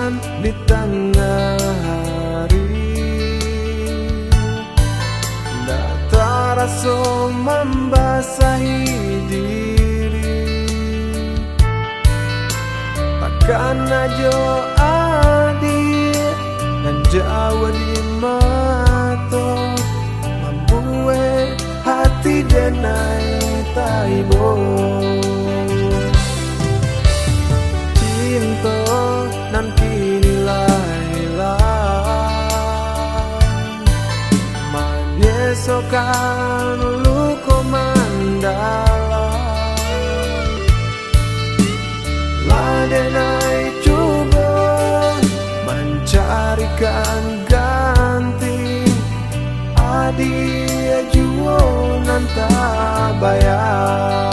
hujan di tengah hari, ndak terasa membasahi diri. Takkan aja adil dan jauh di mata, membuat hati denai taibo. Cinta nan kini hilang, menyesokan luka mendalam. Ladenai coba mencarikan ganti, adia jua nan tak bayar.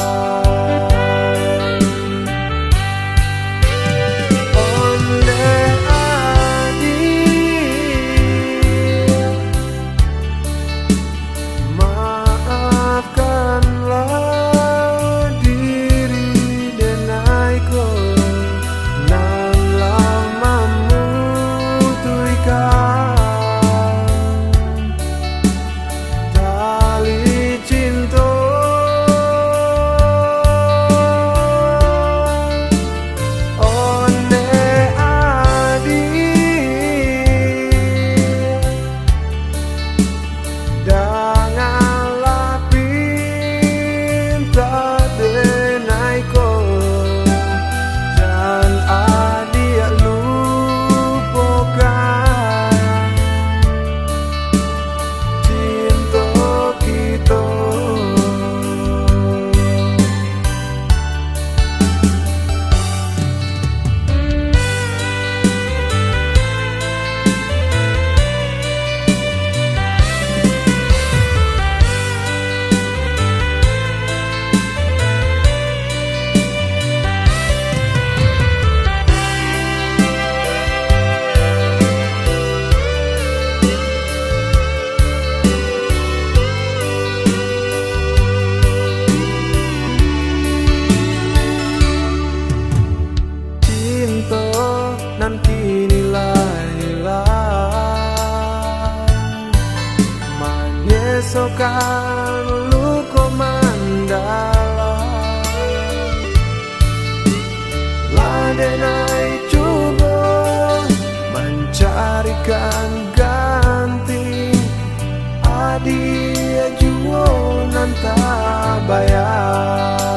Nan kini hilang, menyesokan luka mendalam. Ladenai coba mencarikan ganti, adia jua nan tak bayar.